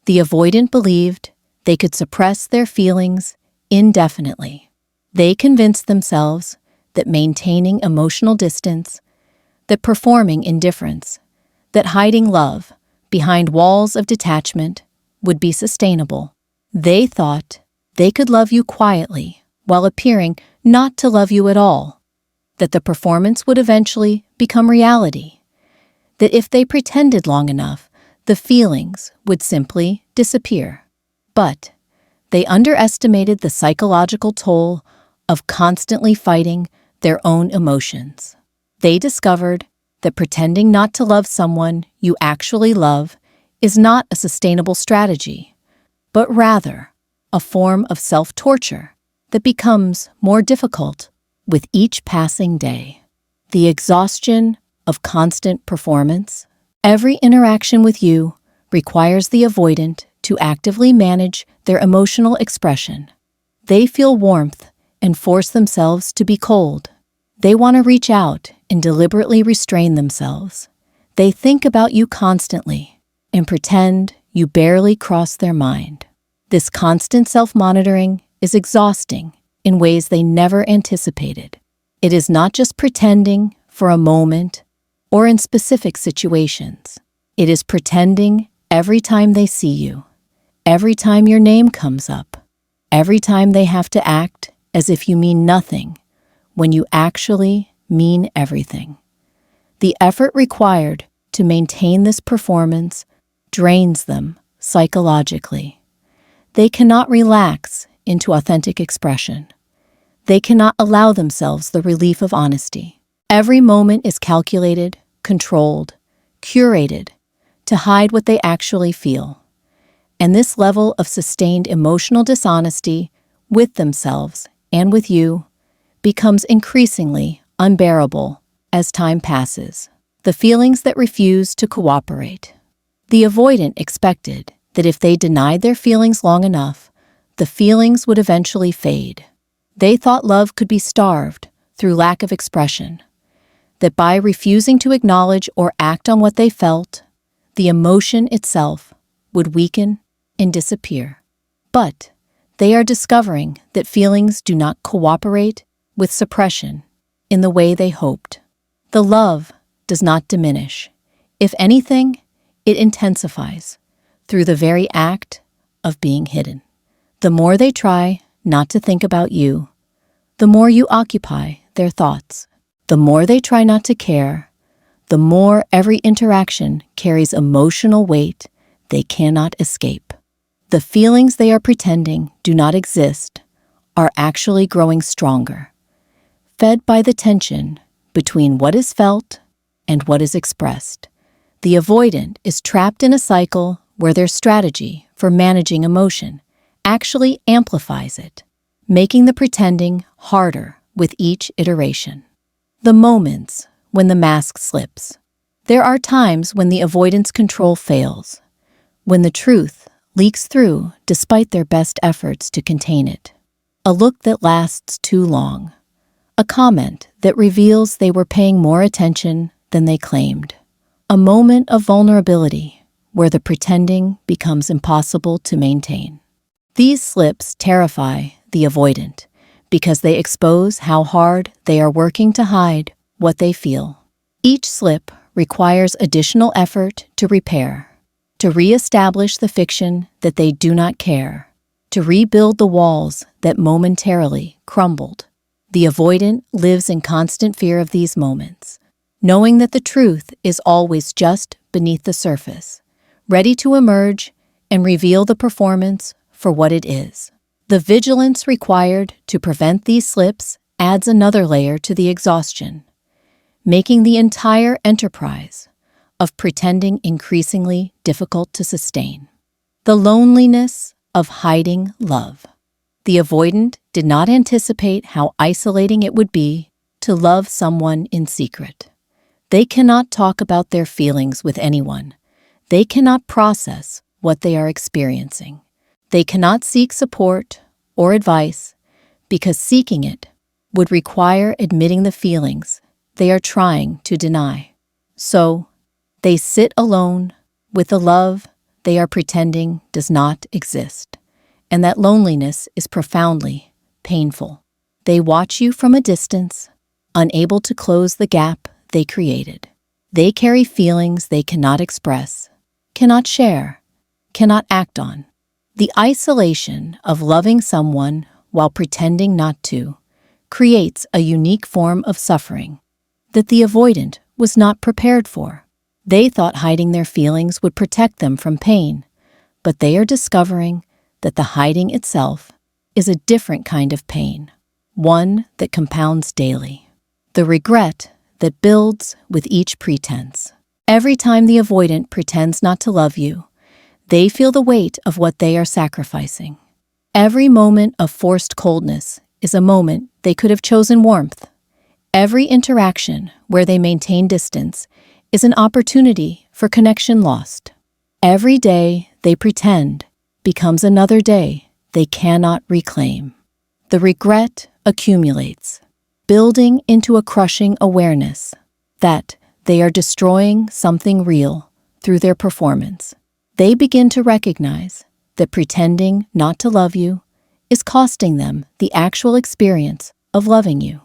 The avoidant believed they could suppress their feelings indefinitely. They convinced themselves that maintaining emotional distance, that performing indifference, that hiding love behind walls of detachment would be sustainable. They thought they could love you quietly while appearing not to love you at all, that the performance would eventually become reality, that if they pretended long enough, the feelings would simply disappear. But they underestimated the psychological toll of constantly fighting their own emotions. They discovered that pretending not to love someone you actually love is not a sustainable strategy, but rather a form of self-torture that becomes more difficult with each passing day. The exhaustion of constant performance. Every interaction with you requires the avoidant to actively manage their emotional expression. They feel warmth and force themselves to be cold. They want to reach out and deliberately restrain themselves. They think about you constantly and pretend you barely cross their mind. This constant self-monitoring is exhausting in ways they never anticipated. It is not just pretending for a moment or in specific situations. It is pretending every time they see you, every time your name comes up, every time they have to act as if you mean nothing when you actually mean everything. The effort required to maintain this performance drains them psychologically. They cannot relax into authentic expression. They cannot allow themselves the relief of honesty. Every moment is calculated, controlled, curated to hide what they actually feel. And this level of sustained emotional dishonesty with themselves and with you becomes increasingly unbearable as time passes. The feelings that refuse to cooperate. The avoidant expected that if they denied their feelings long enough, the feelings would eventually fade. They thought love could be starved through lack of expression, that by refusing to acknowledge or act on what they felt, the emotion itself would weaken and disappear. But they are discovering that feelings do not cooperate with suppression in the way they hoped. The love does not diminish. If anything, it intensifies through the very act of being hidden. The more they try not to think about you, the more you occupy their thoughts. The more they try not to care, the more every interaction carries emotional weight they cannot escape. The feelings they are pretending do not exist are actually growing stronger, fed by the tension between what is felt and what is expressed. The avoidant is trapped in a cycle where their strategy for managing emotion actually amplifies it, making the pretending harder with each iteration. The moments when the mask slips. There are times when the avoidance control fails, when the truth leaks through despite their best efforts to contain it. A look that lasts too long. A comment that reveals they were paying more attention than they claimed. A moment of vulnerability where the pretending becomes impossible to maintain. These slips terrify the avoidant because they expose how hard they are working to hide what they feel. Each slip requires additional effort to repair, to reestablish the fiction that they do not care, to rebuild the walls that momentarily crumbled. The avoidant lives in constant fear of these moments, knowing that the truth is always just beneath the surface, ready to emerge and reveal the performance for what it is. The vigilance required to prevent these slips adds another layer to the exhaustion, making the entire enterprise of pretending increasingly difficult to sustain. The loneliness of hiding love. The avoidant did not anticipate how isolating it would be to love someone in secret. They cannot talk about their feelings with anyone. They cannot process what they are experiencing. They cannot seek support or advice because seeking it would require admitting the feelings they are trying to deny. So, they sit alone with the love they are pretending does not exist, and that loneliness is profoundly painful. They watch you from a distance, unable to close the gap they created. They carry feelings they cannot express, cannot share, cannot act on. The isolation of loving someone while pretending not to creates a unique form of suffering that the avoidant was not prepared for. They thought hiding their feelings would protect them from pain, but they are discovering that the hiding itself is a different kind of pain, one that compounds daily. The regret that builds with each pretense. Every time the avoidant pretends not to love you, they feel the weight of what they are sacrificing. Every moment of forced coldness is a moment they could have chosen warmth. Every interaction where they maintain distance is an opportunity for connection lost. Every day they pretend becomes another day they cannot reclaim. The regret accumulates, building into a crushing awareness that they are destroying something real through their performance. They begin to recognize that pretending not to love you is costing them the actual experience of loving you,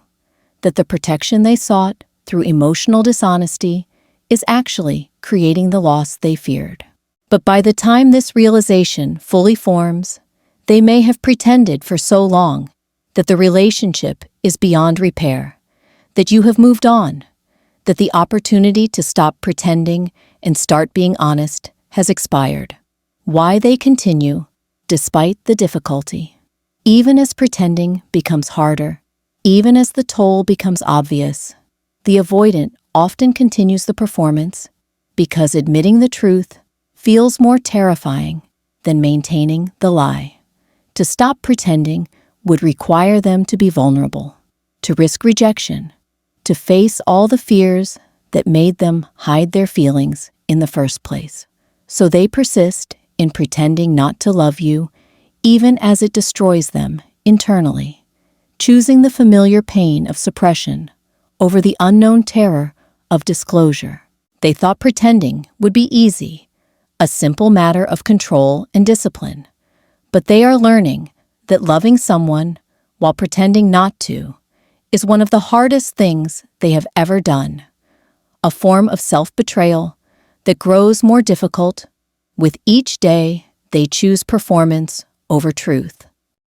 that the protection they sought through emotional dishonesty is actually creating the loss they feared. But by the time this realization fully forms, they may have pretended for so long that the relationship is beyond repair, that you have moved on, that the opportunity to stop pretending and start being honest has expired. Why they continue, despite the difficulty. Even as pretending becomes harder, even as the toll becomes obvious, the avoidant often continues the performance because admitting the truth feels more terrifying than maintaining the lie. To stop pretending would require them to be vulnerable, to risk rejection, to face all the fears that made them hide their feelings in the first place. So they persist in pretending not to love you, even as it destroys them internally, choosing the familiar pain of suppression over the unknown terror of disclosure. They thought pretending would be easy, a simple matter of control and discipline, but they are learning that loving someone while pretending not to is one of the hardest things they have ever done, a form of self-betrayal that grows more difficult with each day they choose performance over truth.